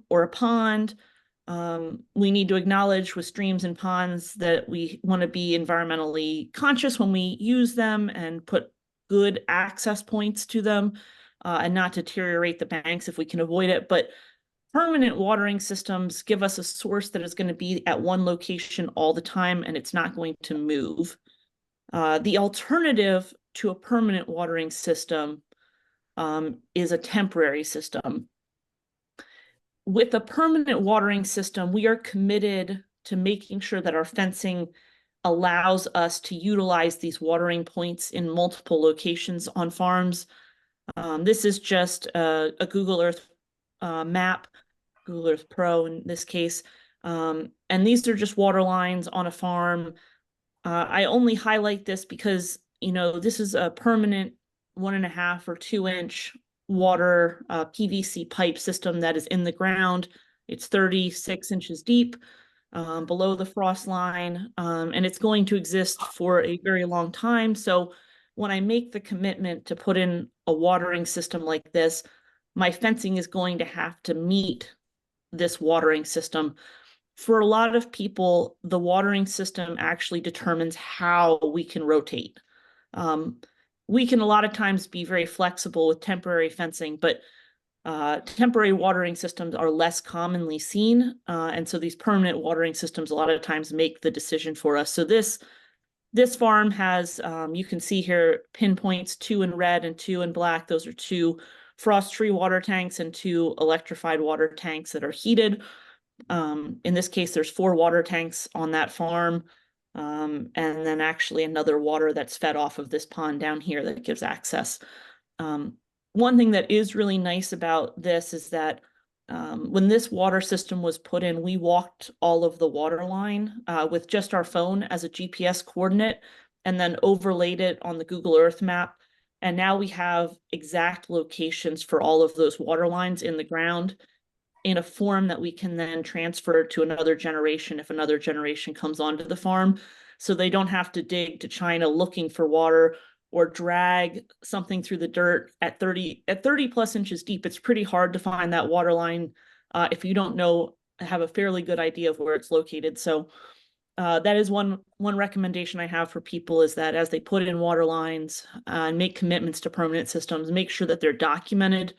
or a pond. We need to acknowledge with streams and ponds that we want to be environmentally conscious when we use them and put good access points to them, and not deteriorate the banks if we can avoid it. But permanent watering systems give us a source that is going to be at one location all the time, and it's not going to move. The alternative to a permanent watering system is a temporary system. With a permanent watering system, we are committed to making sure that our fencing allows us to utilize these watering points in multiple locations on farms. This is just a Google Earth map, Google Earth Pro in this case. And these are just water lines on a farm. I only highlight this because, this is a permanent 1.5 or 2-inch water PVC pipe system that is in the ground. It's 36 inches deep, below the frost line, and it's going to exist for a very long time. So when I make the commitment to put in a watering system like this, my fencing is going to have to meet this watering system. For a lot of people, the watering system actually determines how we can rotate. We can a lot of times be very flexible with temporary fencing, but temporary watering systems are less commonly seen. And so these permanent watering systems a lot of times make the decision for us. So this farm has, you can see here, pinpoints, 2 in red and 2 in black. Those are 2 frost tree water tanks and 2 electrified water tanks that are heated. In this case, there's 4 water tanks on that farm. And then actually another water that's fed off of this pond down here that gives access. One thing that is really nice about this is that when this water system was put in, we walked all of the water line with just our phone as a GPS coordinate and then overlaid it on the Google Earth map. And now we have exact locations for all of those water lines in the ground in a form that we can then transfer to another generation if another generation comes onto the farm. So they don't have to dig to China looking for water or drag something through the dirt at 30 plus inches deep. It's pretty hard to find that water line if you don't have a fairly good idea of where it's located. So that is one recommendation I have for people, is that as they put in water lines and make commitments to permanent systems, make sure that they're documented,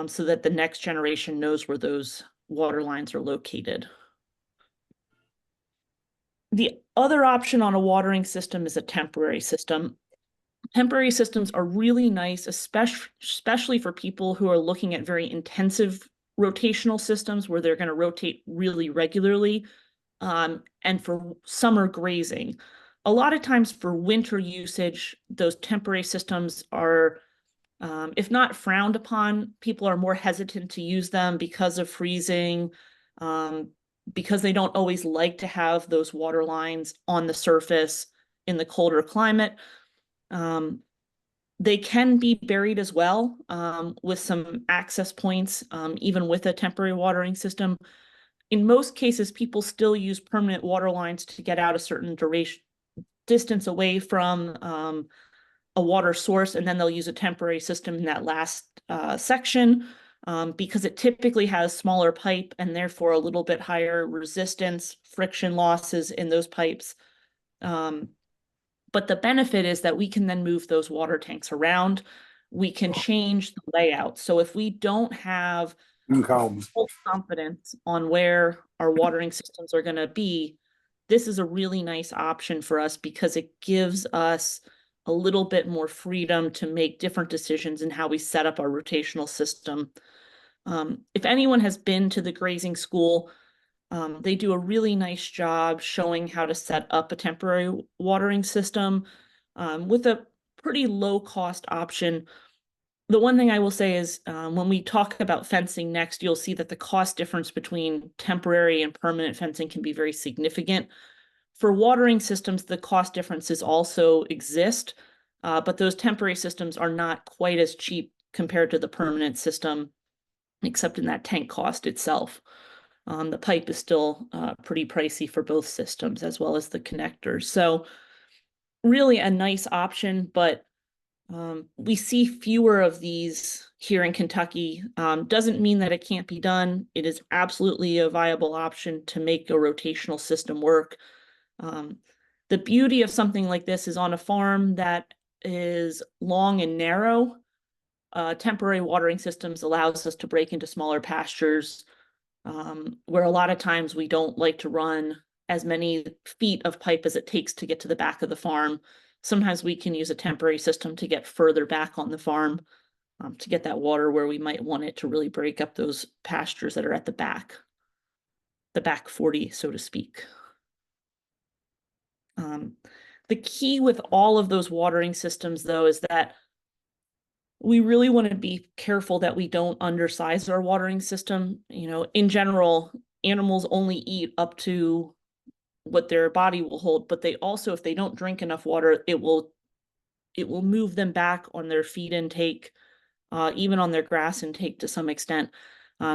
so that the next generation knows where those water lines are located. The other option on a watering system is a temporary system. Temporary systems are really nice, especially for people who are looking at very intensive rotational systems where they're going to rotate really regularly, and for summer grazing. A lot of times for winter usage, those temporary systems are, if not frowned upon, people are more hesitant to use them because of freezing, because they don't always like to have those water lines on the surface in the colder climate. They can be buried as well, with some access points, even with a temporary watering system. In most cases, people still use permanent water lines to get out a certain distance away from a water source, and then they'll use a temporary system in that last section, because it typically has smaller pipe and therefore a little bit higher resistance, friction losses in those pipes. But the benefit is that we can then move those water tanks around. We can change the layout. So if we don't have full confidence on where our watering systems are going to be, this is a really nice option for us because it gives us a little bit more freedom to make different decisions in how we set up our rotational system. If anyone has been to the grazing school, they do a really nice job showing how to set up a temporary watering system with a pretty low cost option. The one thing I will say is when we talk about fencing next, you'll see that the cost difference between temporary and permanent fencing can be very significant. For watering systems, the cost differences also exist, but those temporary systems are not quite as cheap compared to the permanent system, except in that tank cost itself. The pipe is still pretty pricey for both systems, as well as the connectors. So really a nice option, but We see fewer of these here in Kentucky. Doesn't mean that it can't be done. It is absolutely a viable option to make a rotational system work. The beauty of something like this is on a farm that is long and narrow, temporary watering systems allows us to break into smaller pastures, where a lot of times we don't like to run as many feet of pipe as it takes to get to the back of the farm. Sometimes we can use a temporary system to get further back on the farm, to get that water where we might want it to really break up those pastures that are at the back 40, so to speak. The key with all of those watering systems, though, is that we really want to be careful that we don't undersize our watering system. You know, in general, animals only eat up to what their body will hold, but they also, if they don't drink enough water, it will move them back on their feed intake, even on their grass intake to some extent.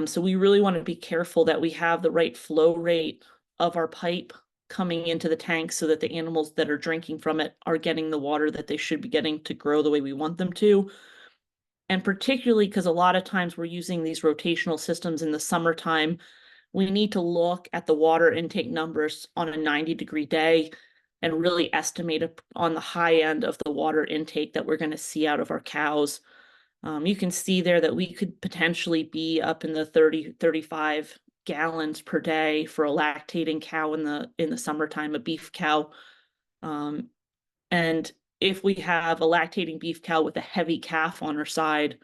So we really want to be careful that we have the right flow rate of our pipe coming into the tank so that the animals that are drinking from it are getting the water that they should be getting to grow the way we want them to. And particularly because a lot of times we're using these rotational systems in the summertime, we need to look at the water intake numbers on a 90-degree day and really estimate on the high end of the water intake that we're going to see out of our cows. You can see there that we could potentially be up in the 30, 35 gallons per day for a lactating cow in the summertime, a beef cow. And if we have a lactating beef cow with a heavy calf on her side,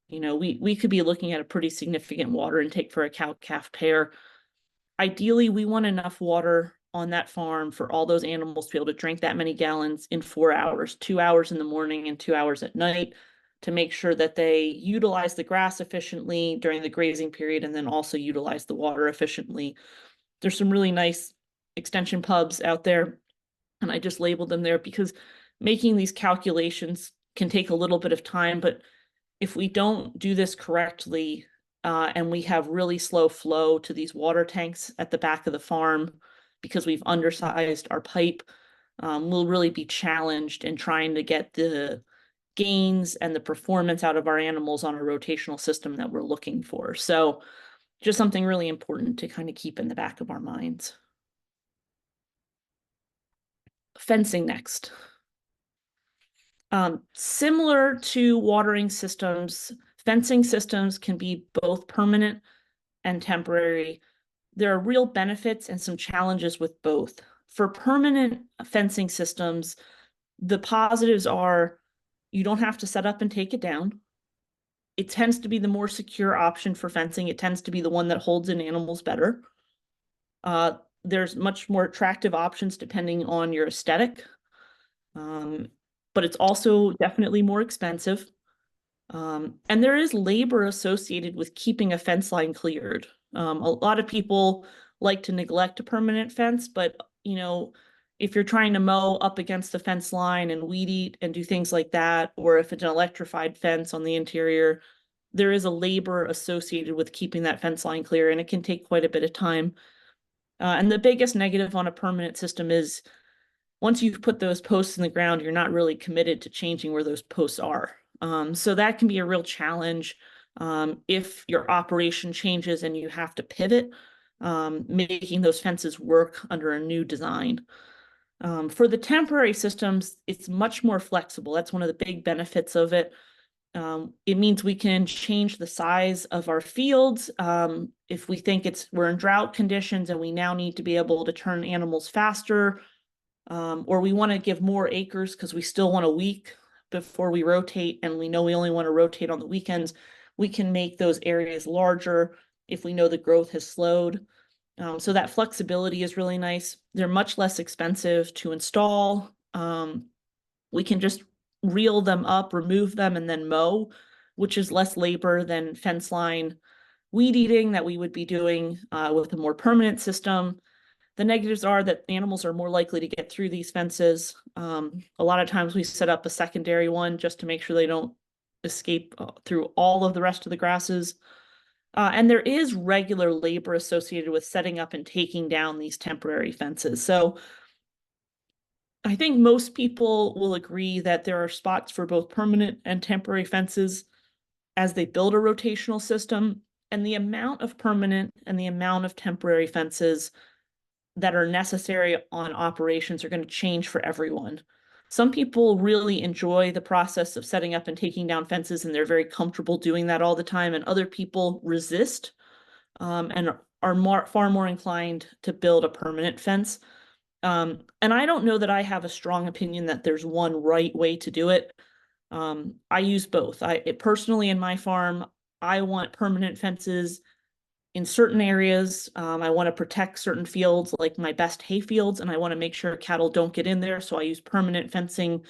you know, we could be looking at a pretty significant water intake for a cow-calf pair. Ideally, we want enough water on that farm for all those animals to be able to drink that many gallons in 4 hours, 2 hours in the morning and 2 hours at night, to make sure that they utilize the grass efficiently during the grazing period and then also utilize the water efficiently. There's some really nice extension pubs out there, and I just labeled them there because making these calculations can take a little bit of time, but if we don't do this correctly, and we have really slow flow to these water tanks at the back of the farm because we've undersized our pipe, we'll really be challenged in trying to get the gains and the performance out of our animals on a rotational system that we're looking for. So just something really important to kind of keep in the back of our minds. Fencing next. Similar to watering systems, fencing systems can be both permanent and temporary. There are real benefits and some challenges with both. For permanent fencing systems, the positives are you don't have to set up and take it down. It tends to be the more secure option for fencing. It tends to be the one that holds in animals better. There's much more attractive options depending on your aesthetic. But it's also definitely more expensive. And there is labor associated with keeping a fence line cleared. A lot of people like to neglect a permanent fence, but you know, if you're trying to mow up against the fence line and weed eat and do things like that, or if it's an electrified fence on the interior, there is a labor associated with keeping that fence line clear, and it can take quite a bit of time. And the biggest negative on a permanent system is once you've put those posts in the ground, you're not really committed to changing where those posts are. So that can be a real challenge if your operation changes and you have to pivot, making those fences work under a new design. For the temporary systems, it's much more flexible. That's one of the big benefits of it. It means we can change the size of our fields. If we think we're in drought conditions and we now need to be able to turn animals faster, or we want to give more acres because we still want a week before we rotate and we know we only want to rotate on the weekends, we can make those areas larger if we know the growth has slowed. So that flexibility is really nice. They're much less expensive to install. We can just reel them up, remove them, and then mow, which is less labor than fence line weed eating that we would be doing with a more permanent system. The negatives are that animals are more likely to get through these fences. A lot of times we set up a secondary one just to make sure they don't escape through all of the rest of the grasses. And there is regular labor associated with setting up and taking down these temporary fences. So I think most people will agree that there are spots for both permanent and temporary fences as they build a rotational system, and the amount of permanent and the amount of temporary fences that are necessary on operations are going to change for everyone. Some people really enjoy the process of setting up and taking down fences, and they're very comfortable doing that all the time, and other people resist and are far more inclined to build a permanent fence. And I don't know that I have a strong opinion that there's one right way to do it. I use both. Personally in my farm, I want permanent fences in certain areas. I want to protect certain fields, like my best hay fields, and I want to make sure cattle don't get in there. So I use permanent fencing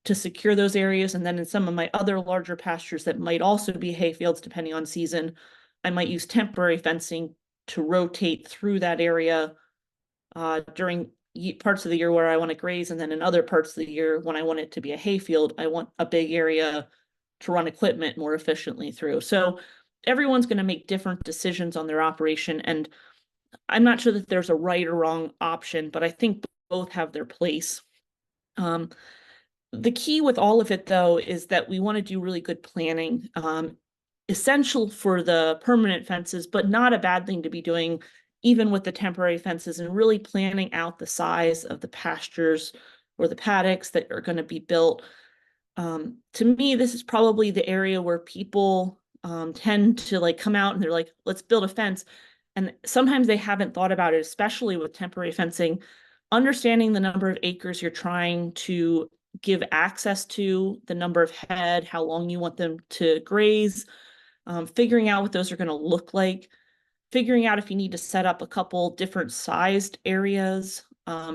to secure those areas. And then in some of my other larger pastures that might also be hay fields, depending on season, I might use temporary fencing to rotate through that area during parts of the year where I want to graze, and then in other parts of the year when I want it to be a hay field, I want a big area to run equipment more efficiently through. So everyone's going to make different decisions on their operation, and I'm not sure that there's a right or wrong option, but I think both have their place. The key with all of it, though, is that we want to do really good planning. Essential for the permanent fences, but not a bad thing to be doing even with the temporary fences, and really planning out the size of the pastures or the paddocks that are going to be built. To me, this is probably the area where people tend to like come out and they're like, let's build a fence. And sometimes they haven't thought about it, especially with temporary fencing. Understanding the number of acres you're trying to give access to, the number of head, how long you want them to graze, figuring out what those are going to look like, figuring out if you need to set up a couple different sized areas,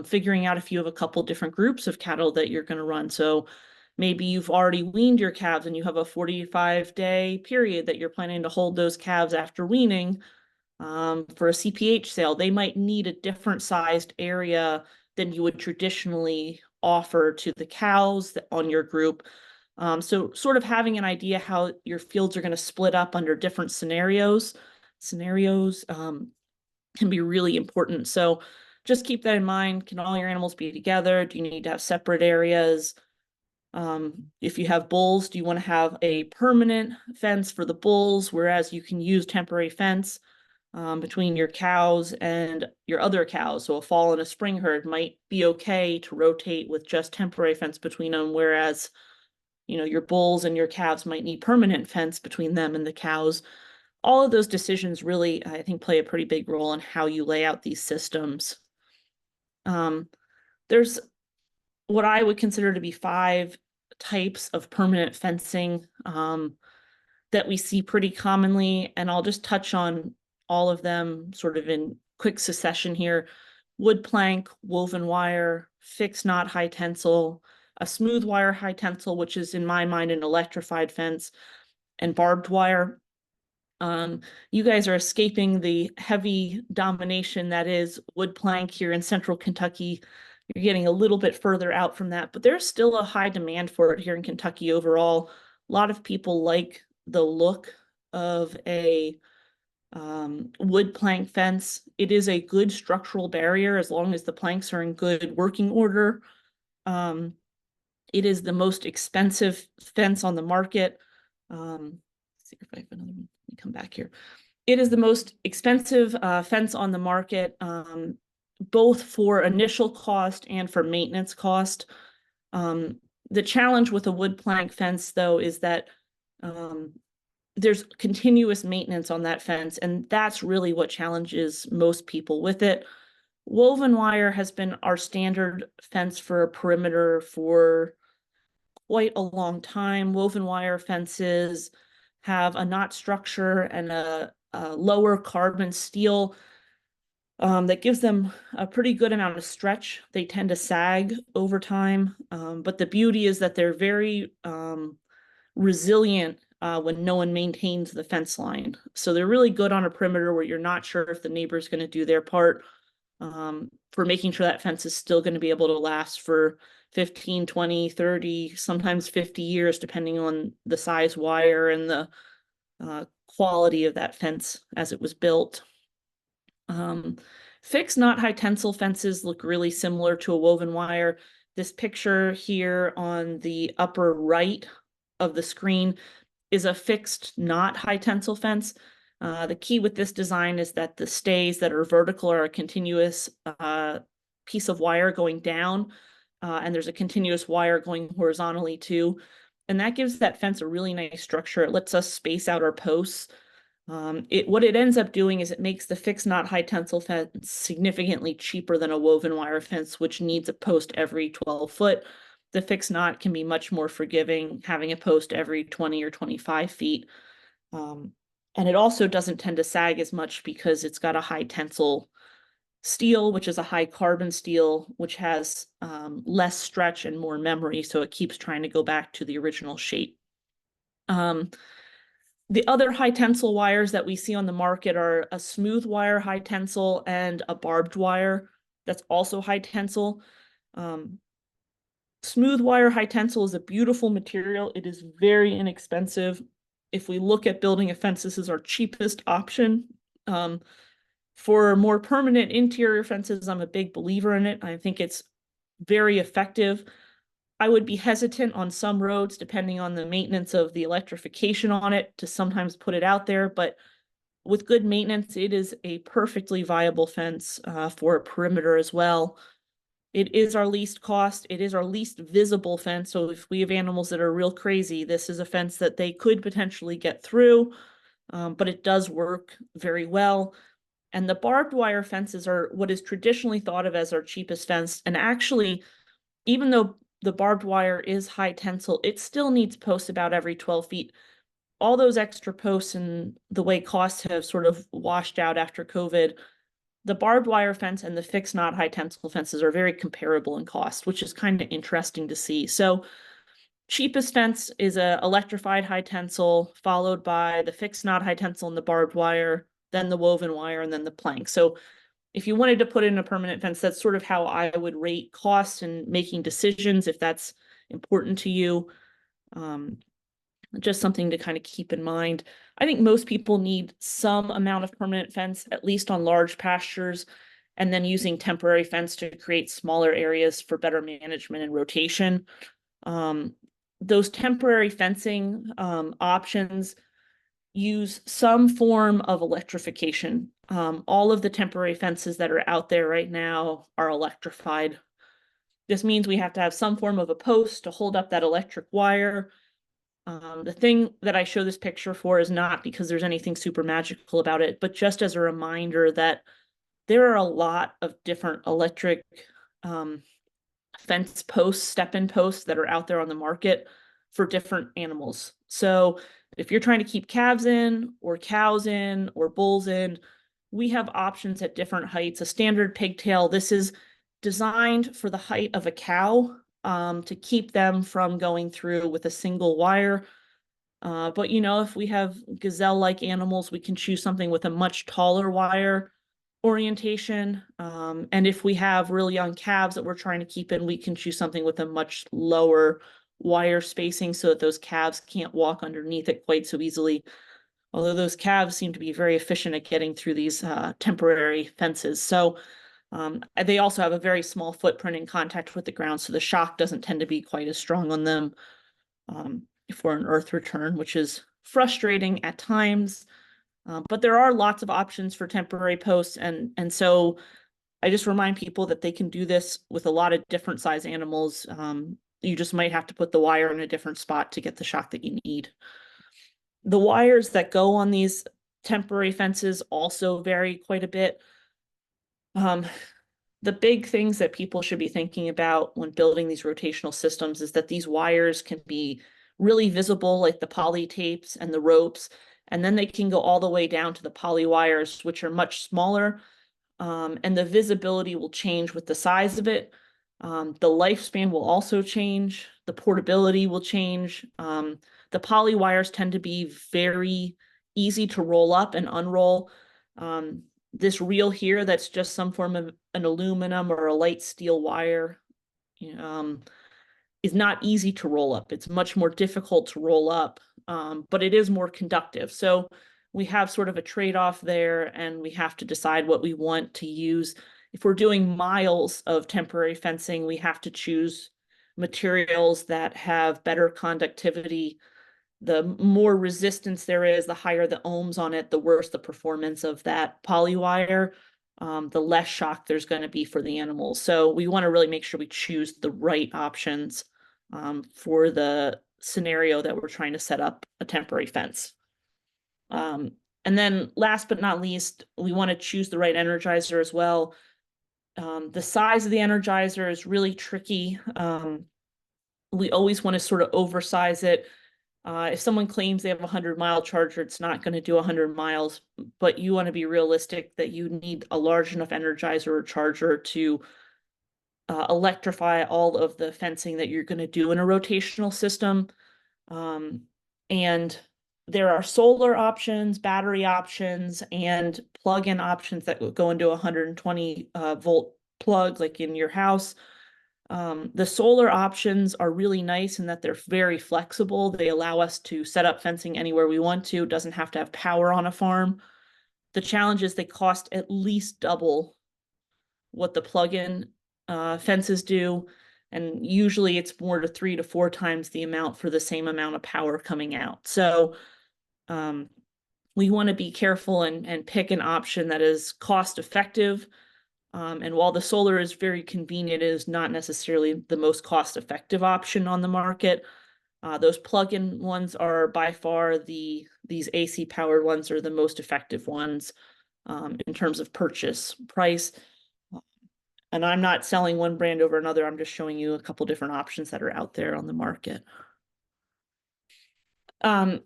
figuring out if you have a couple different groups of cattle that you're going to run. So maybe you've already weaned your calves and you have a 45-day period that you're planning to hold those calves after weaning for a CPH sale. They might need a different sized area than you would traditionally offer to the cows on your group. So sort of having an idea how your fields are going to split up under different scenarios can be really important. So just keep that in mind. Can all your animals be together? Do you need to have separate areas? If you have bulls, do you want to have a permanent fence for the bulls, whereas you can use temporary fence between your cows and your other cows? So a fall and a spring herd might be okay to rotate with just temporary fence between them, whereas your bulls and your calves might need permanent fence between them and the cows. All of those decisions really, I think, play a pretty big role in how you lay out these systems. There's what I would consider to be 5 types of permanent fencing that we see pretty commonly, and I'll just touch on all of them sort of in quick succession here. Wood plank, woven wire, fixed knot high tensile, a smooth wire high tensile, which is in my mind an electrified fence, and barbed wire. You guys are escaping the heavy domination that is wood plank here in central Kentucky. You're getting a little bit further out from that, but there's still a high demand for it here in Kentucky overall. A lot of people like the look of a wood plank fence. It is a good structural barrier as long as the planks are in good working order. It is the most expensive fence on the market. Let's see if I have another one. Let me come back here. It is the most expensive fence on the market, both for initial cost and for maintenance cost. The challenge with a wood plank fence, though, is that there's continuous maintenance on that fence, and that's really what challenges most people with it. Woven wire has been our standard fence for a perimeter for quite a long time. Woven wire fences have a knot structure and a lower carbon steel that gives them a pretty good amount of stretch. They tend to sag over time, but the beauty is that they're very resilient when no one maintains the fence line. So they're really good on a perimeter where you're not sure if the neighbor's going to do their part for making sure that fence is still going to be able to last for 15, 20, 30, sometimes 50 years, depending on the size wire and the quality of that fence as it was built. Fixed knot high tensile fences look really similar to a woven wire. This picture here on the upper right of the screen is a fixed, not high tensile fence. The key with this design is that the stays that are vertical are a continuous piece of wire going down, and there's a continuous wire going horizontally too. And that gives that fence a really nice structure. It lets us space out our posts. What it ends up doing is it makes the fixed, not high tensile fence significantly cheaper than a woven wire fence, which needs a post every 12 foot. The fixed knot can be much more forgiving, having a post every 20 or 25 feet. And it also doesn't tend to sag as much because it's got a high tensile steel, which is a high carbon steel, which has less stretch and more memory. So it keeps trying to go back to the original shape. The other high tensile wires that we see on the market are a smooth wire high tensile and a barbed wire that's also high tensile. Smooth wire high tensile is a beautiful material. It is very inexpensive. If we look at building a fence, this is our cheapest option. For more permanent interior fences, I'm a big believer in it. I think it's very effective. I would be hesitant on some roads, depending on the maintenance of the electrification on it, to sometimes put it out there. But with good maintenance, it is a perfectly viable fence for a perimeter as well. It is our least cost. It is our least visible fence. So if we have animals that are real crazy, this is a fence that they could potentially get through, but it does work very well. And the barbed wire fences are what is traditionally thought of as our cheapest fence. And actually, even though the barbed wire is high tensile, it still needs posts about every 12 feet. All those extra posts and the way costs have sort of washed out after COVID, the barbed wire fence and the fixed, not high tensile fences are very comparable in cost, which is kind of interesting to see. So cheapest fence is a electrified high tensile, followed by the fixed, not high tensile and the barbed wire, then the woven wire, and then the plank. So if you wanted to put in a permanent fence, that's sort of how I would rate costs and making decisions if that's important to you. Just something to kind of keep in mind. I think most people need some amount of permanent fence, at least on large pastures, and then using temporary fence to create smaller areas for better management and rotation. Those temporary fencing options use some form of electrification. All of the temporary fences that are out there right now are electrified. This means we have to have some form of a post to hold up that electric wire. The thing that I show this picture for is not because there's anything super magical about it, but just as a reminder that there are a lot of different electric fence posts, step-in posts that are out there on the market for different animals. So if you're trying to keep calves in or cows in or bulls in, we have options at different heights. A standard pigtail, this is designed for the height of a cow to keep them from going through with a single wire. But you know, if we have gazelle-like animals, we can choose something with a much taller wire orientation. And if we have really young calves that we're trying to keep in, we can choose something with a much lower wire spacing so that those calves can't walk underneath it quite so easily. Although those calves seem to be very efficient at getting through these temporary fences. So they also have a very small footprint in contact with the ground, so the shock doesn't tend to be quite as strong on them for an earth return, which is frustrating at times. But there are lots of options for temporary posts, and so I just remind people that they can do this with a lot of different size animals. You just might have to put the wire in a different spot to get the shock that you need. The wires that go on these temporary fences also vary quite a bit. The big things that people should be thinking about when building these rotational systems is that these wires can be really visible, like the poly tapes and the ropes, and then they can go all the way down to the poly wires, which are much smaller, and the visibility will change with the size of it. The lifespan will also change. The portability will change. The poly wires tend to be very easy to roll up and unroll. This reel here, that's just some form of an aluminum or a light steel wire, is not easy to roll up. It's much more difficult to roll up, but it is more conductive. So we have sort of a trade-off there, and we have to decide what we want to use. If we're doing miles of temporary fencing, we have to choose materials that have better conductivity. The more resistance there is, the higher the ohms on it, the worse the performance of that poly wire, the less shock there's going to be for the animals. So we want to really make sure we choose the right options for the scenario that we're trying to set up a temporary fence. And then last but not least, we want to choose the right energizer as well. The size of the energizer is really tricky. We always want to sort of oversize it. If someone claims they have a 100-mile charger, it's not going to do 100 miles, but you want to be realistic that you need a large enough energizer or charger to electrify all of the fencing that you're going to do in a rotational system. And there are solar options, battery options, and plug-in options that will go into a 120 volt plug, like in your house. The solar options are really nice in that they're very flexible. They allow us to set up fencing anywhere we want to. It doesn't have to have power on a farm. The challenge is they cost at least double what the plug-in fences do. And usually it's more to 3 to 4 times the amount for the same amount of power coming out. So we want to be careful and pick an option that is cost effective. And while the solar is very convenient, it is not necessarily the most cost-effective option on the market. Those plug-in ones are by far these AC-powered ones are the most effective ones in terms of purchase price. And I'm not selling one brand over another. I'm just showing you a couple different options that are out there on the market.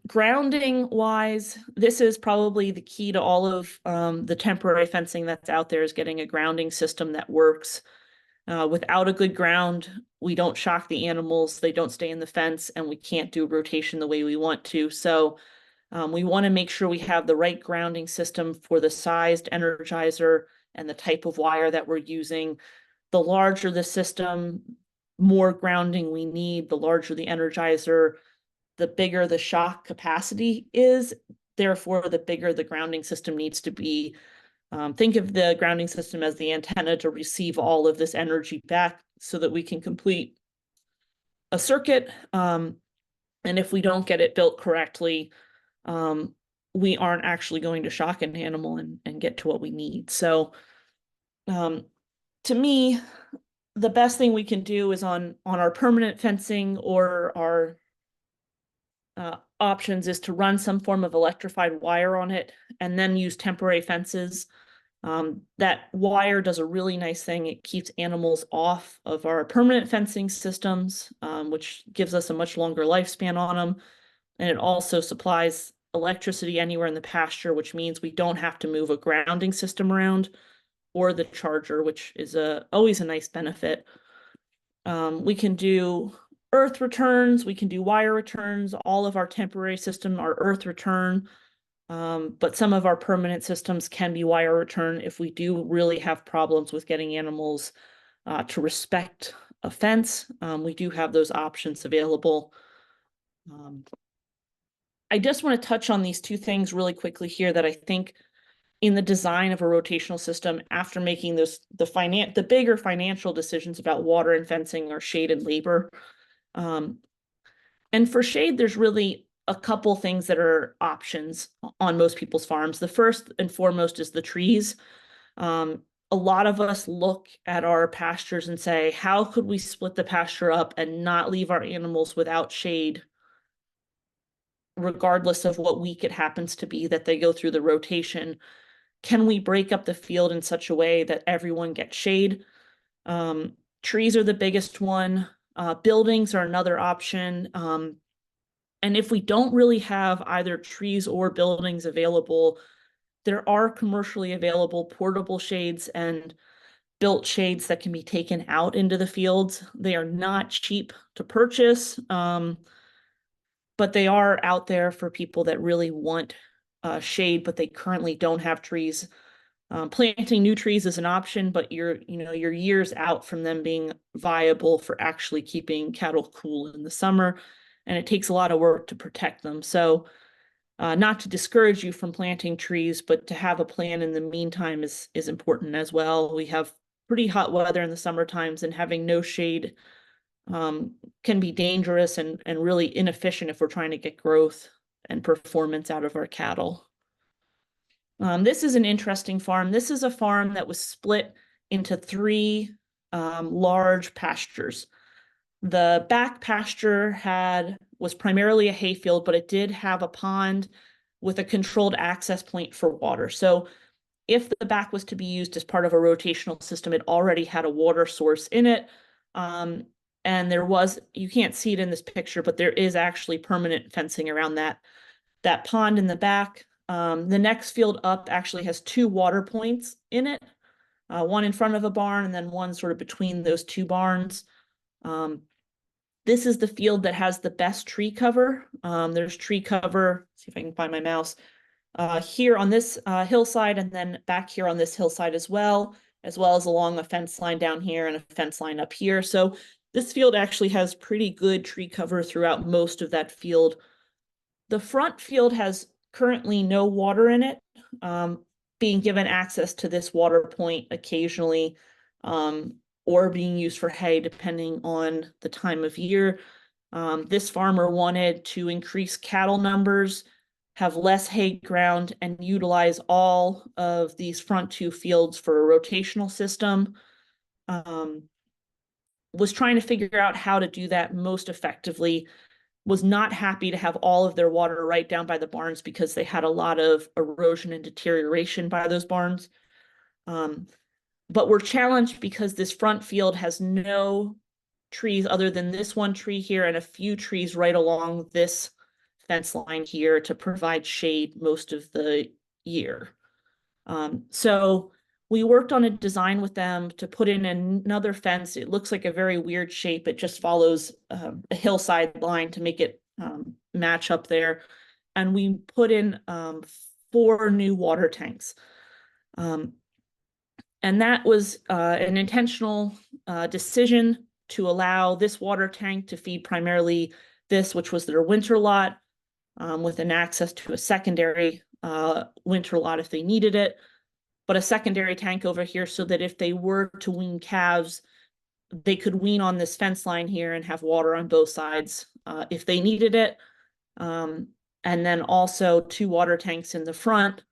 Grounding wise, this is probably the key to all of the temporary fencing that's out there, is getting a grounding system that works. Without a good ground, we don't shock the animals, they don't stay in the fence, and we can't do rotation the way we want to. So we want to make sure we have the right grounding system for the sized energizer and the type of wire that we're using. The larger the system, more grounding we need. The larger the energizer, the bigger the shock capacity is. Therefore, the bigger the grounding system needs to be. Think of the grounding system as the antenna to receive all of this energy back so that we can complete a circuit. And if we don't get it built correctly, we aren't actually going to shock an animal and get to what we need. So to me, the best thing we can do is on our permanent fencing or our options is to run some form of electrified wire on it and then use temporary fences. That wire does a really nice thing. It keeps animals off of our permanent fencing systems, which gives us a much longer lifespan on them. And it also supplies electricity anywhere in the pasture, which means we don't have to move a grounding system around or the charger, which is always a nice benefit. We can do earth returns, we can do wire returns. All of our temporary system are earth return, but some of our permanent systems can be wire return if we do really have problems with getting animals to respect a fence. We do have those options available. I just want to touch on these two things really quickly here that I think in the design of a rotational system, after making the bigger financial decisions about water and fencing, or shade and labor. And for shade, there's really a couple things that are options on most people's farms. The first and foremost is the trees. A lot of us look at our pastures and say, how could we split the pasture up and not leave our animals without shade, regardless of what week it happens to be that they go through the rotation? Can we break up the field in such a way that everyone gets shade? Trees are the biggest one. Buildings are another option. And if we don't really have either trees or buildings available, there are commercially available portable shades and built shades that can be taken out into the fields. They are not cheap to purchase, but they are out there for people that really want shade, but they currently don't have trees. Planting new trees is an option, but you're years out from them being viable for actually keeping cattle cool in the summer, and it takes a lot of work to protect them. So not to discourage you from planting trees, but to have a plan in the meantime is important as well. We have pretty hot weather in the summer times, and having no shade can be dangerous and really inefficient if we're trying to get growth and performance out of our cattle. This is an interesting farm. This is a farm that was split into three large pastures. The back pasture was primarily a hayfield, but it did have a pond with a controlled access point for water. So if the back was to be used as part of a rotational system, it already had a water source in it. And you can't see it in this picture, but there is actually permanent fencing around that pond in the back. The next field up actually has two water points in it, one in front of a barn and then one sort of between those two barns. This is the field that has the best tree cover. There's tree cover, see if I can find my mouse, here on this hillside and then back here on this hillside as well as along a fence line down here and a fence line up here. So this field actually has pretty good tree cover throughout most of that field. The front field has currently no water in it, being given access to this water point occasionally, or being used for hay depending on the time of year. This farmer wanted to increase cattle numbers, have less hay ground, and utilize all of these front two fields for a rotational system. Was trying to figure out how to do that most effectively, was not happy to have all of their water right down by the barns because they had a lot of erosion and deterioration by those barns. But we're challenged because this front field has no trees other than this one tree here and a few trees right along this fence line here to provide shade most of the year. So we worked on a design with them to put in another fence. It looks like a very weird shape. It just follows a hillside line to make it match up there. And we put in 4 new water tanks. And that was an intentional decision to allow this water tank to feed primarily this, which was their winter lot, with an access to a secondary winter lot if they needed it, but a secondary tank over here so that if they were to wean calves, they could wean on this fence line here and have water on both sides if they needed it. And then also 2 water tanks in the front.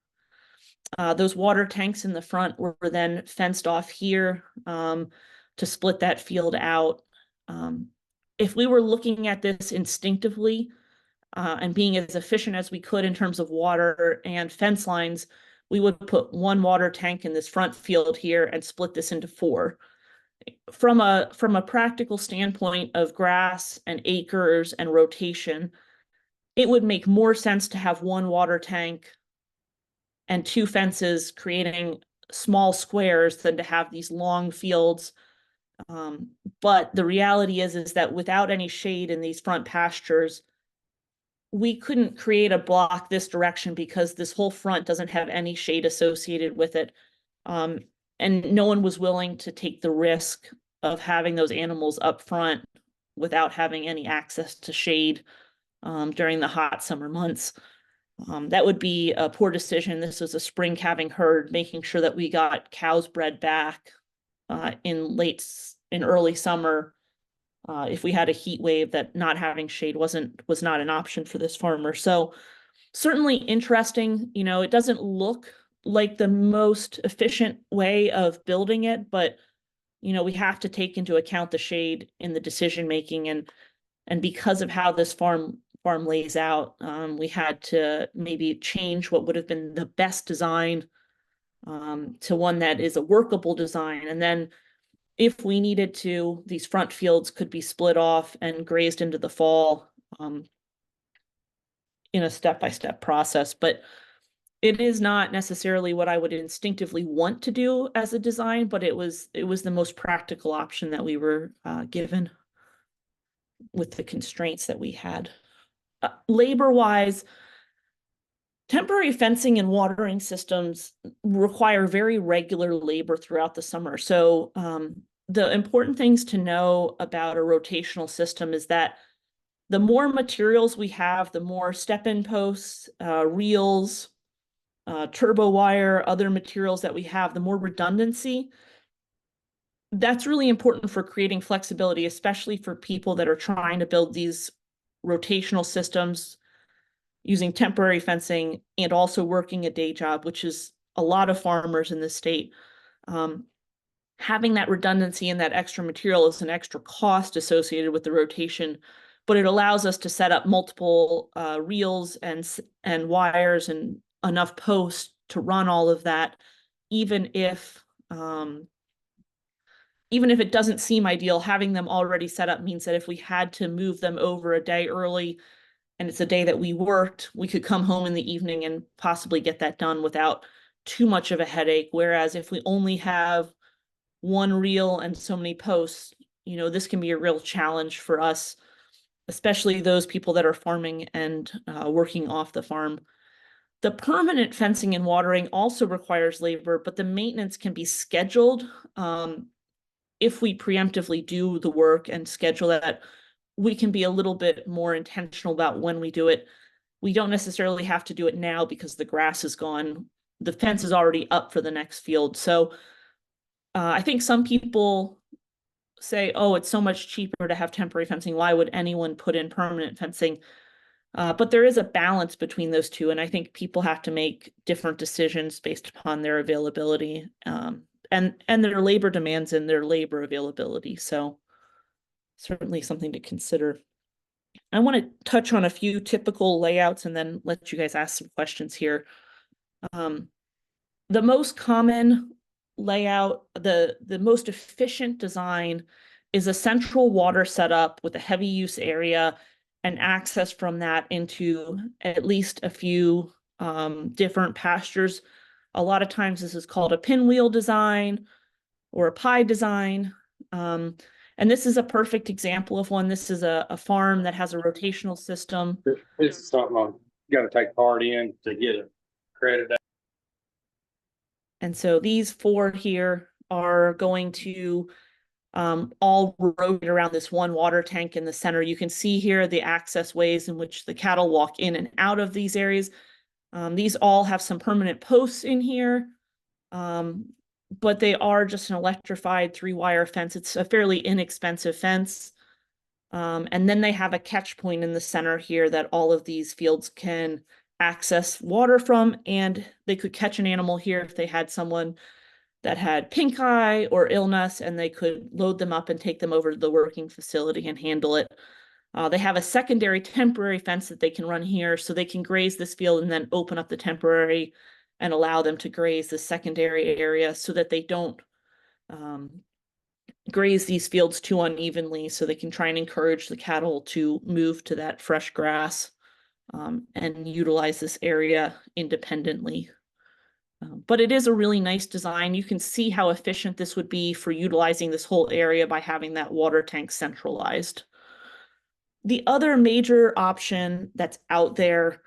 Those water tanks in the front were then fenced off here to split that field out. If we were looking at this instinctively and being as efficient as we could in terms of water and fence lines, we would put 1 water tank in this front field here and split this into 4. From a practical standpoint of grass and acres and rotation, it would make more sense to have 1 water tank and 2 fences creating small squares than to have these long fields. But the reality is that without any shade in these front pastures, we couldn't create a block this direction because this whole front doesn't have any shade associated with it. And no one was willing to take the risk of having those animals up front without having any access to shade during the hot summer months. That would be a poor decision. This was a spring calving herd, making sure that we got cows bred back in early summer. If we had a heat wave, that not having shade was not an option for this farmer. So certainly interesting. You know, it doesn't look like the most efficient way of building it, but you know, we have to take into account the shade in the decision making, and because of how this farm lays out, we had to maybe change what would have been the best design to one that is a workable design. And then if we needed to, these front fields could be split off and grazed into the fall in a step-by-step process. But it is not necessarily what I would instinctively want to do as a design, but it was the most practical option that we were given with the constraints that we had. Labor-wise, temporary fencing and watering systems require very regular labor throughout the summer. So the important things to know about a rotational system is that the more materials we have, the more step-in posts, reels, turbo wire, other materials that we have, the more redundancy. that's really important for creating flexibility, especially for people that are trying to build these rotational systems using temporary fencing and also working a day job, which is a lot of farmers in the state. Um, Having that redundancy and that extra material is an extra cost associated with the rotation, but it allows us to set up multiple reels and wires and enough posts to run all of that, even if um, even if it doesn't seem ideal. Having them already set up means that if we had to move them over a day early and it's a day that we worked, we could come home in the evening and possibly get that done without too much of a headache. Whereas if we only have one reel and so many posts, this can be a real challenge for us, especially those people that are farming and working off the farm. The permanent fencing and watering also requires labor, but the maintenance can be scheduled. If we preemptively do the work and schedule that, we can be a little bit more intentional about when we do it. We don't necessarily have to do it now because the grass is gone. The fence is already up for the next field. So I think some people say, oh, it's so much cheaper to have temporary fencing. Why would anyone put in permanent fencing? But there is a balance between those two. And I think people have to make different decisions based upon their availability and their labor demands and their labor availability. So certainly something to consider. I want to touch on a few typical layouts and then let you guys ask some questions here. The most common layout, the most efficient design is a central water setup with a heavy use area and access from that into at least a few different pastures. A lot of times this is called a pinwheel design or a pie design. And this is a perfect example of one. This is a farm that has a rotational system. This is something I'm gonna take part in to get it credited. And so these four here are going to all rotate around this one water tank in the center. You can see here the access ways in which the cattle walk in and out of these areas. These all have some permanent posts in here, but they are just an electrified 3-wire fence. It's a fairly inexpensive fence. And then they have a catch point in the center here that all of these fields can access water from, and they could catch an animal here if they had someone that had pink eye or illness, and they could load them up and take them over to the working facility and handle it. They have a secondary temporary fence that they can run here, so they can graze this field and then open up the temporary and allow them to graze the secondary area so that they don't graze these fields too unevenly, so they can try and encourage the cattle to move to that fresh grass and utilize this area independently. But it is a really nice design. You can see how efficient this would be for utilizing this whole area by having that water tank centralized. The other major option that's out there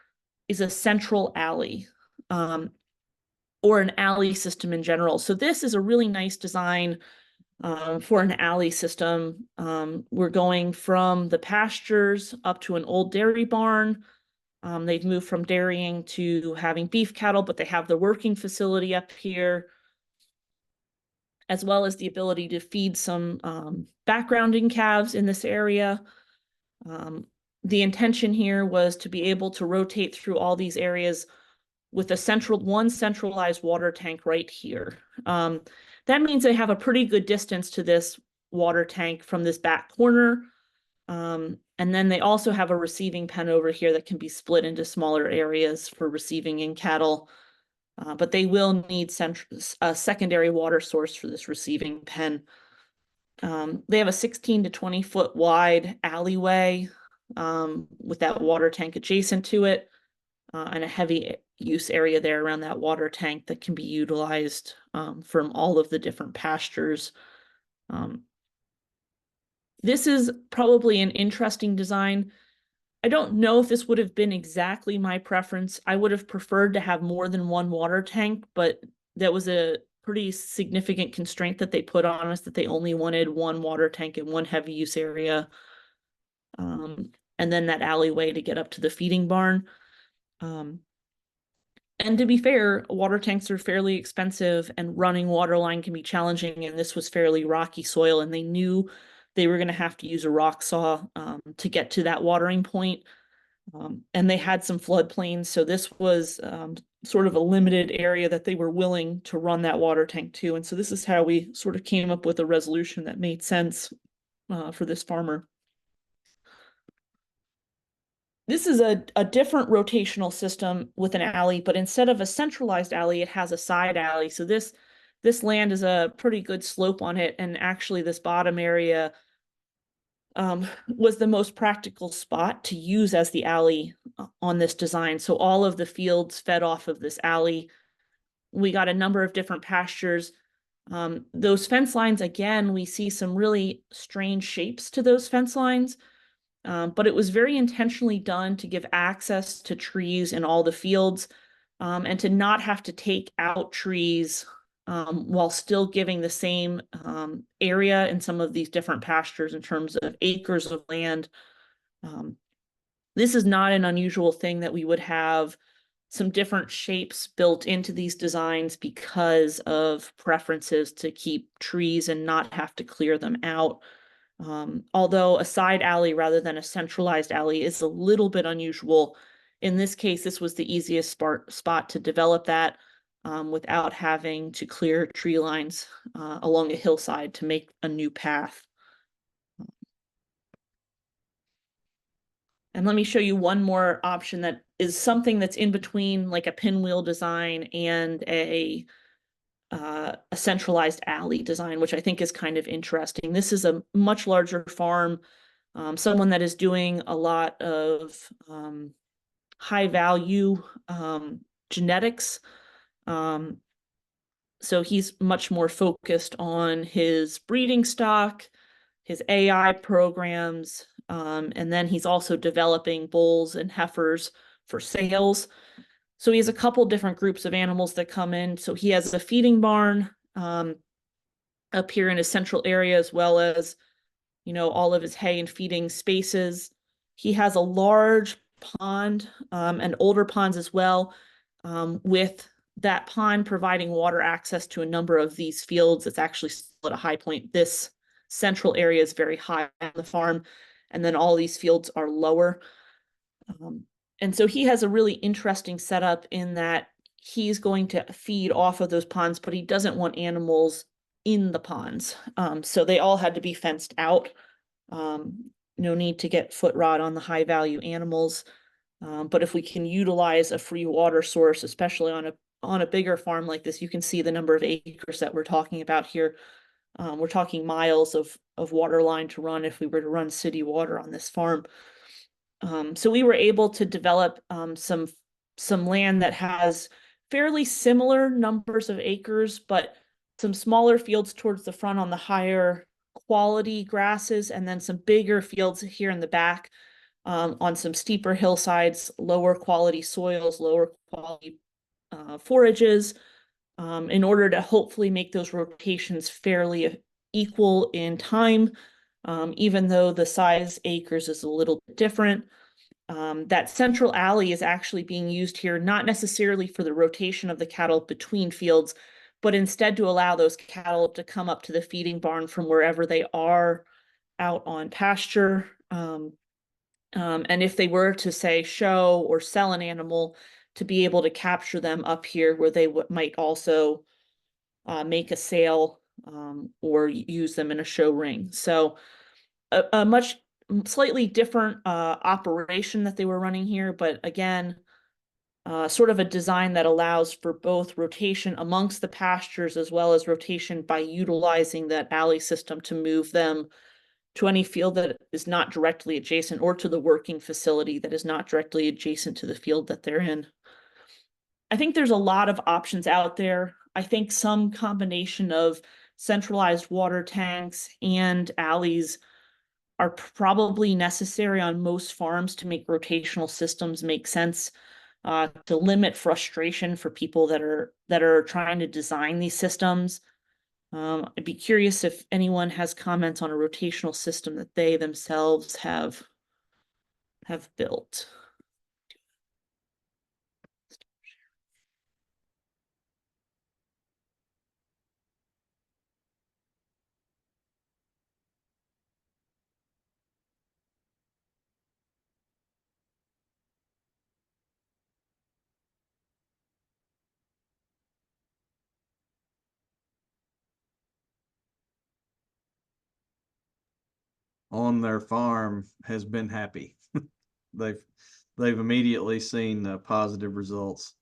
is a central alley or an alley system in general. So this is a really nice design for an alley system. We're going from the pastures up to an old dairy barn. They've moved from dairying to having beef cattle, but they have the working facility up here, as well as the ability to feed some backgrounding calves in this area. The intention here was to be able to rotate through all these areas with one centralized water tank right here. That means they have a pretty good distance to this water tank from this back corner. And then they also have a receiving pen over here that can be split into smaller areas for receiving in cattle. But they will need a secondary water source for this receiving pen. They have a 16 to 20 foot wide alleyway with that water tank adjacent to it and a heavy use area there around that water tank that can be utilized from all of the different pastures. This is probably an interesting design. I don't know if this would have been exactly my preference. I would have preferred to have more than one water tank, but that was a pretty significant constraint that they put on us, that they only wanted one water tank in one heavy use area. And then that alleyway to get up to the feeding barn. And to be fair, water tanks are fairly expensive and running water line can be challenging. And this was fairly rocky soil, and they knew they were going to have to use a rock saw to get to that watering point. And they had some floodplains, so this was sort of a limited area that they were willing to run that water tank to. And so this is how we sort of came up with a resolution that made sense for this farmer. This is a different rotational system with an alley, but instead of a centralized alley, it has a side alley. So this land is a pretty good slope on it, and actually this bottom area was the most practical spot to use as the alley on this design. So all of the fields fed off of this alley. We got a number of different pastures. Those fence lines, again, we see some really strange shapes to those fence lines, but it was very intentionally done to give access to trees in all the fields, and to not have to take out trees while still giving the same area in some of these different pastures in terms of acres of land. This is not an unusual thing that we would have some different shapes built into these designs because of preferences to keep trees and not have to clear them out. Although a side alley rather than a centralized alley is a little bit unusual. In this case, this was the easiest spot to develop that without having to clear tree lines along a hillside to make a new path. And let me show you one more option that is something that's in between like a pinwheel design and a centralized alley design, which I think is kind of interesting. This is a much larger farm, someone that is doing a lot of high value genetics. So he's much more focused on his breeding stock, his AI programs, and then he's also developing bulls and heifers for sales. So he has a couple different groups of animals that come in. So he has a feeding barn up here in his central area, as well as, you know, all of his hay and feeding spaces. He has a large pond and older ponds as well, with that pond providing water access to a number of these fields. It's actually still at a high point. This central area is very high on the farm, and then all these fields are lower. And so he has a really interesting setup in that he's going to feed off of those ponds, but he doesn't want animals in the ponds. So they all had to be fenced out. No need to get foot rot on the high value animals. But if we can utilize a free water source, especially on a bigger farm like this, you can see the number of acres that we're talking about here. We're talking miles of water line to run if we were to run city water on this farm. So we were able to develop some land that has fairly similar numbers of acres, but some smaller fields towards the front on the higher quality grasses, and then some bigger fields here in the back on some steeper hillsides, lower quality soils, lower quality forages, in order to hopefully make those rotations fairly equal in time, even though the size acres is a little bit different. That central alley is actually being used here, not necessarily for the rotation of the cattle between fields, but instead to allow those cattle to come up to the feeding barn from wherever they are out on pasture. And if they were to, say, show or sell an animal, to be able to capture them up here where they might also make a sale or use them in a show ring. So a much slightly different operation that they were running here, but again, sort of a design that allows for both rotation amongst the pastures as well as rotation by utilizing that alley system to move them to any field that is not directly adjacent, or to the working facility that is not directly adjacent to the field that they're in. I think there's a lot of options out there. I think some combination of centralized water tanks and alleys are probably necessary on most farms to make rotational systems make sense, to limit frustration for people that are trying to design these systems. I'd be curious if anyone has comments on a rotational system that they themselves have built. on their farm has been happy. They've immediately seen positive results.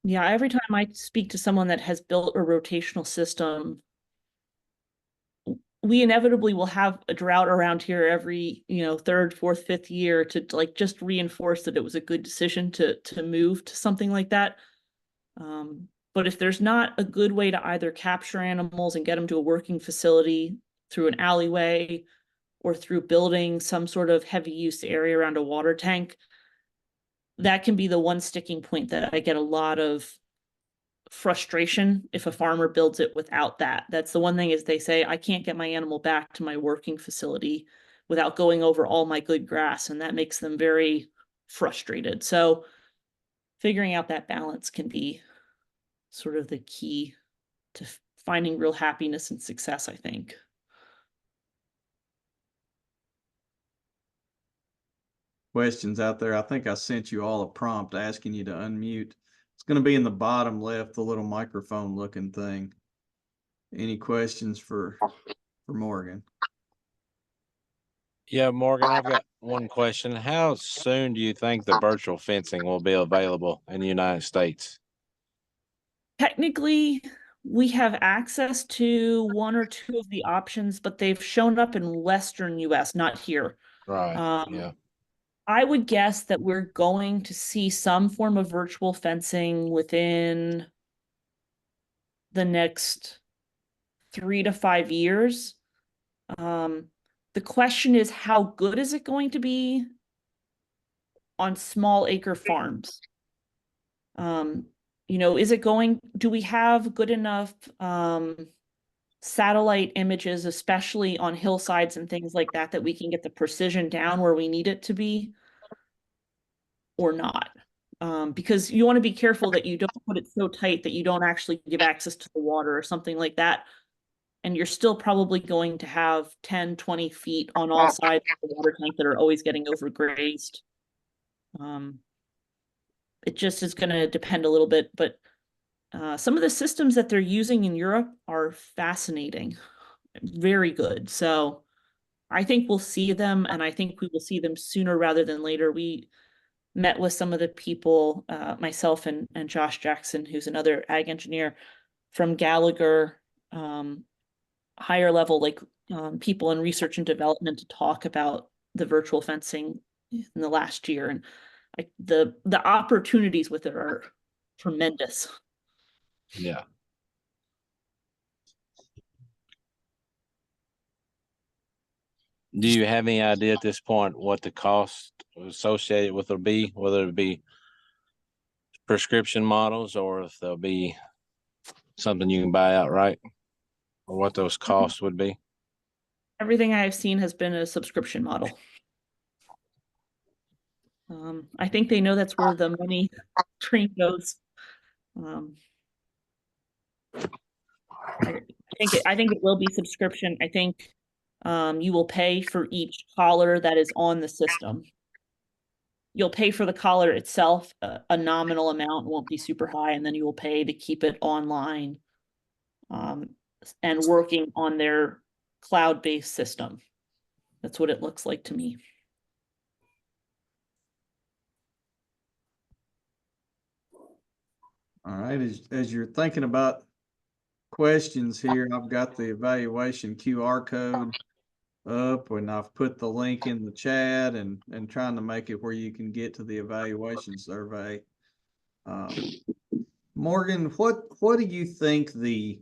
Yeah, every time I speak to someone that has built a rotational system, we inevitably will have a drought around here every, third, fourth, fifth year to like just reinforce that it was a good decision to move to something like that. But if there's not a good way to either capture animals and get them to a working facility through an alleyway or through building some sort of heavy use area around a water tank, that can be the one sticking point that I get a lot of frustration if a farmer builds it without that. That's the one thing is they say, I can't get my animal back to my working facility without going over all my good grass. And that makes them very frustrated. So figuring out that balance can be sort of the key to finding real happiness and success, I think. Questions out there. I think I sent you all a prompt asking you to unmute. It's going to be in the bottom left, the little microphone looking thing. Any questions for Morgan? Yeah, Morgan, I've got one question. How soon do you think the virtual fencing will be available in the United States? Technically, we have access to one or two of the options, but they've shown up in Western US, not here. Right. Yeah. I would guess that we're going to see some form of virtual fencing within the next 3 to 5 years. The question is, how good is it going to be on small acre farms? Is it do we have good enough satellite images, especially on hillsides and things like that, that we can get the precision down where we need it to be or not? Because you want to be careful that you don't put it so tight that you don't actually give access to the water or something like that. And you're still probably going to have 10, 20 feet on all sides of the water tank that are always getting overgrazed. It just is going to depend a little bit, but some of the systems that they're using in Europe are fascinating, very good. So I think we'll see them, and I think we will see them sooner rather than later. We met with some of the people, myself and Josh Jackson, who's another ag engineer from Gallagher, higher level, like people in research and development, to talk about the virtual fencing in the last year. And the opportunities with it are tremendous. Yeah. Do you have any idea at this point what the cost associated with it be, whether it be prescription models or if there'll be something you can buy outright, or what those costs would be? Everything I have seen has been a subscription model. I think they know that's where the money train goes. I think it will be subscription. I think you will pay for each collar that is on the system. You'll pay for the collar itself, a nominal amount, won't be super high, and then you will pay to keep it online and working on their cloud-based system. That's what it looks like to me. All right, as you're thinking about questions here, I've got the evaluation QR code up, and I've put the link in the chat and trying to make it where you can get to the evaluation survey. Morgan, what do you think the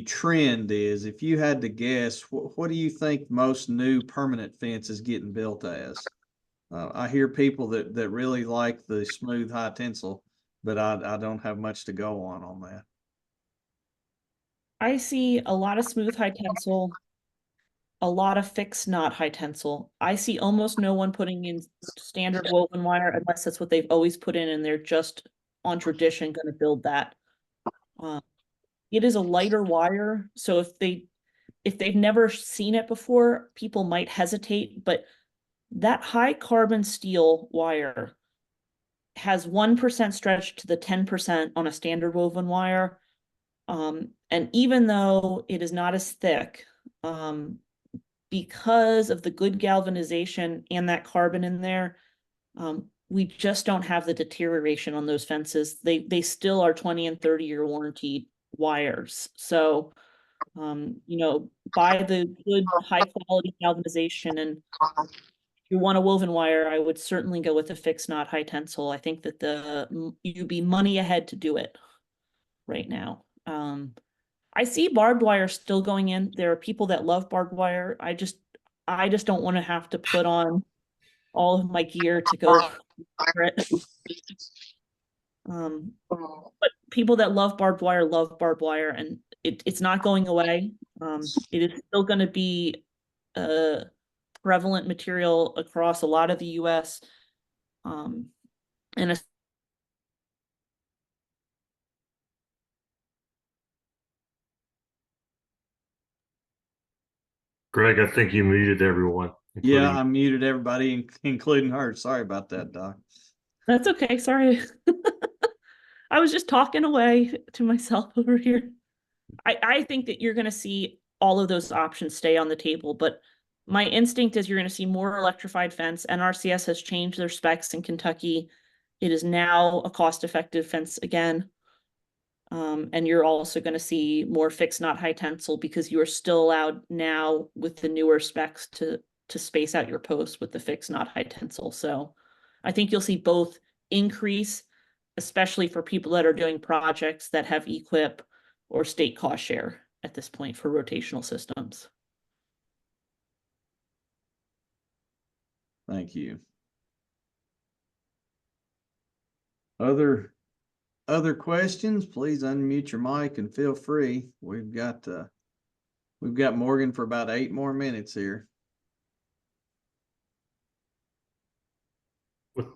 trend is? If you had to guess, what do you think most new permanent fence is getting built as? I hear people that really like the smooth high tensile, but I don't have much to go on that. I see a lot of smooth high tensile, a lot of fixed knot high tensile. I see almost no one putting in standard woven wire unless that's what they've always put in and they're just on tradition going to build that. It is a lighter wire, so if they've never seen it before, people might hesitate, but that high carbon steel wire has 1% stretch to the 10% on a standard woven wire. And even though it is not as thick, because of the good galvanization and that carbon in there, we just don't have the deterioration on those fences. They still are 20 and 30-year warranty wires. So, you know, buy the good high quality galvanization, and if you want a woven wire, I would certainly go with a fixed knot high tensile. I think that you'd be money ahead to do it right now. I see barbed wire still going in. There are people that love barbed wire. I just don't want to have to put on all of my gear to go for it. But people that love barbed wire, and it's not going away. It is still going to be a prevalent material across a lot of the US. And Greg, I think you muted everyone. Yeah, including- I muted everybody, including her. Sorry about that, Doc. that's okay. Sorry. I was just talking away to myself over here. I think that you're going to see all of those options stay on the table, but my instinct is you're going to see more electrified fence. NRCS has changed their specs in Kentucky. It is now a cost-effective fence again. And you're also going to see more fixed knot high tensile, because you are still allowed now with the newer specs to space out your posts with the fixed knot high tensile. So I think you'll see both increase, especially for people that are doing projects that have EQIP or state cost share at this point for rotational systems. Thank you. Other questions, please unmute your mic and feel free. We've got Morgan for about 8 more minutes here. With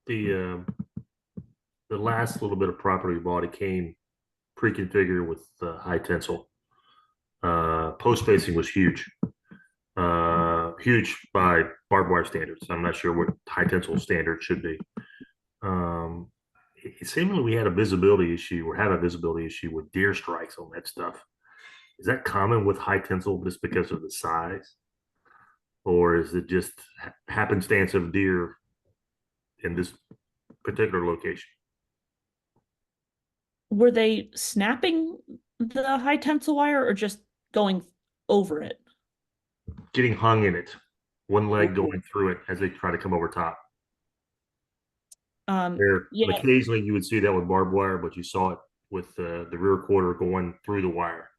the last little bit of property we bought, it came pre-configured with high tensile. Post spacing was huge. Huge by barbed wire standards. I'm not sure what high tensile standard should be. It seemingly we had a visibility issue, or have a visibility issue with deer strikes on that stuff. Is that common with high tensile just because of the size? Or is it just happenstance of deer in this particular location? Were they snapping the high tensile wire or just going over it? Getting hung in it, one leg going through it as they try to come over top. Yeah, Occasionally you would see that with barbed wire, but you saw it with the rear quarter going through the wire.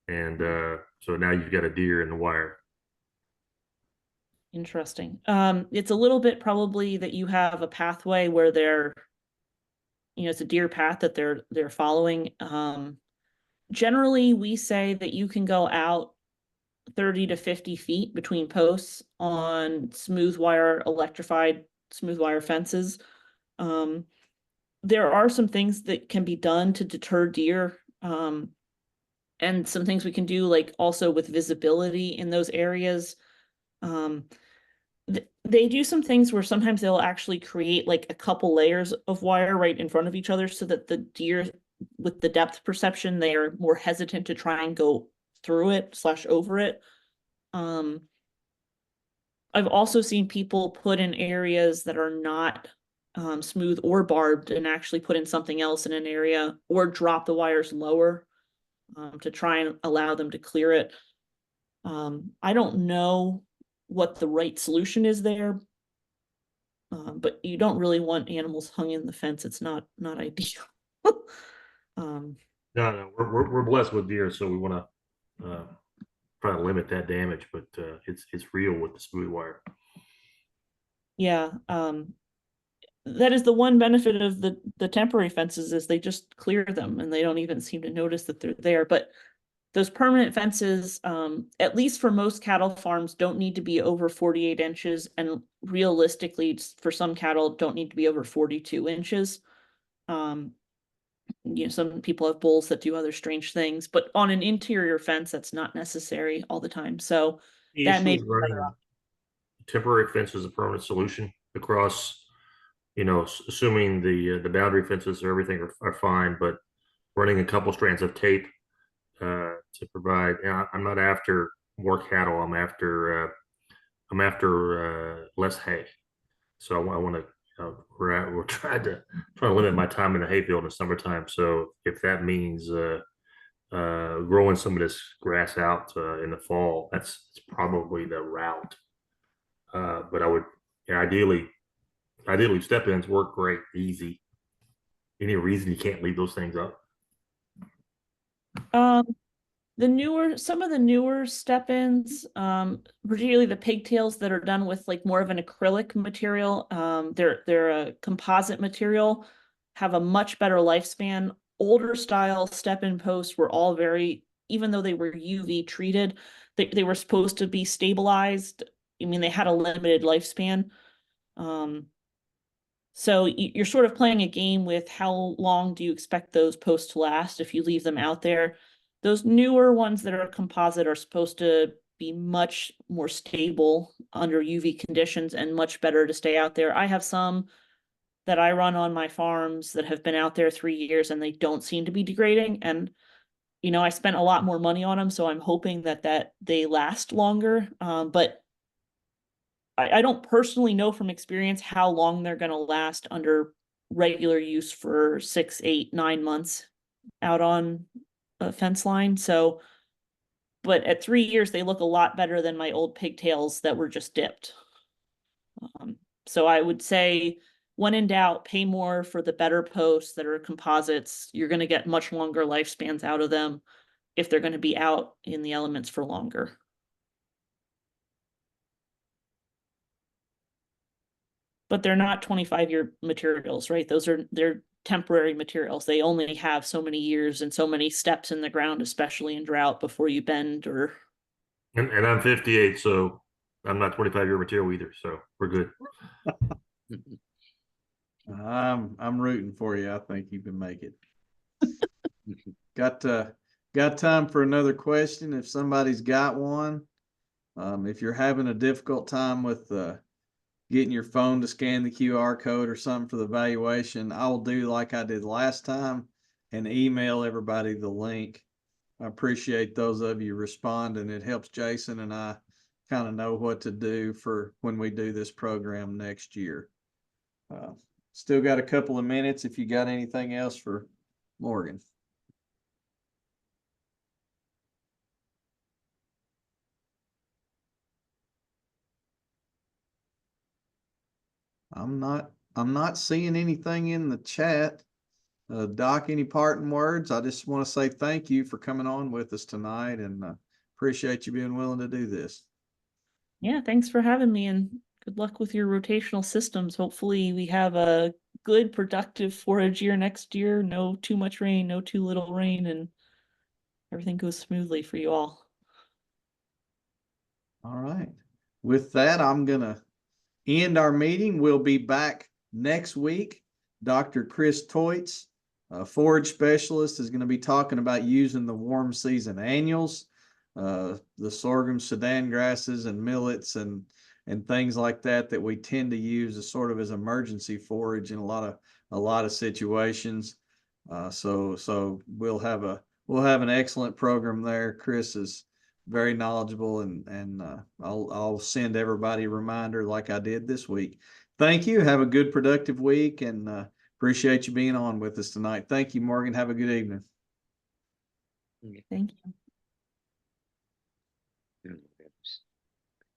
And so now you've got a deer in the wire. interesting. It's a little bit probably that you have a pathway where it's a deer path that they're following. Generally, we say that you can go out 30 to 50 feet between posts on smooth wire, electrified smooth wire fences. There are some things that can be done to deter deer. And some things we can do, like also with visibility in those areas. They do some things where sometimes they'll actually create like a couple layers of wire right in front of each other, so that the deer with the depth perception, they are more hesitant to try and go through it / over it. I've also seen people put in areas that are not smooth or barbed, and actually put in something else in an area, or drop the wires lower to try and allow them to clear it. I don't know what the right solution is there, but you don't really want animals hung in the fence. It's not ideal. No, we're blessed with deer, so we want to try to limit that damage, but it's real with the smooth wire. Yeah, that is the one benefit of the temporary fences, is they just clear them and they don't even seem to notice that they're there. But those permanent fences, at least for most cattle farms, don't need to be over 48 inches, and realistically, for some cattle, don't need to be over 42 inches. Some people have bulls that do other strange things, but on an interior fence, that's not necessary all the time. So that may be better off. Temporary fence is a permanent solution across, assuming the boundary fences or everything are fine, but running a couple strands of tape to provide. I'm not after more cattle. I'm after less hay. So I want to. We're trying to limit my time in the hayfield in the summertime. So if that means growing some of this grass out in the fall, that's probably the route. But I would, yeah, ideally step-ins work great, easy. Any reason you can't leave those things up? Some of the newer step-ins, particularly the pigtails that are done with like more of an acrylic material, they're a composite material, have a much better lifespan. Older style step-in posts were all even though they were UV treated, they were supposed to be stabilized. I mean, they had a limited lifespan. So you're sort of playing a game with how long do you expect those posts to last if you leave them out there. Those newer ones that are composite are supposed to be much more stable under UV conditions and much better to stay out there. I have some that I run on my farms that have been out there 3 years and they don't seem to be degrading. And, I spent a lot more money on them, so I'm hoping that they last longer. But I don't personally know from experience how long they're going to last under regular use for 6, 8, 9 months out on a fence line. So, but at 3 years, they look a lot better than my old pigtails that were just dipped. So I would say, when in doubt, pay more for the better posts that are composites. You're going to get much longer lifespans out of them if they're going to be out in the elements for longer. But they're not 25-year materials, right? They're temporary materials. They only have so many years and so many steps in the ground, especially in drought, before you bend or. And I'm 58, so I'm not 25-year material either. So we're good. I'm rooting for you. I think you can make it. Got time for another question if somebody's got one. If you're having a difficult time with getting your phone to scan the QR code or something for the valuation, I will do like I did last time and email everybody the link. I appreciate those of you responding. It helps Jason and I kind of know what to do for when we do this program next year. Still got a couple of minutes if you got anything else for Morgan. I'm not seeing anything in the chat. Doc, any parting words? I just want to say thank you for coming on with us tonight and appreciate you being willing to do this. Yeah, thanks for having me and good luck with your rotational systems. Hopefully we have a good productive forage year next year. No too much rain, no too little rain, and everything goes smoothly for you all. All right. With that, I'm going to end our meeting. We'll be back next week. Dr. Chris Toitz, a forage specialist, is going to be talking about using the warm season annuals, the sorghum, Sudan grasses, and millets, and things like that we tend to use as sort of as emergency forage in a lot of situations. So we'll have an excellent program there. Chris is very knowledgeable, and I'll send everybody a reminder like I did this week. Thank you. Have a good, productive week, and appreciate you being on with us tonight. Thank you, Morgan. Have a good evening. Thank you.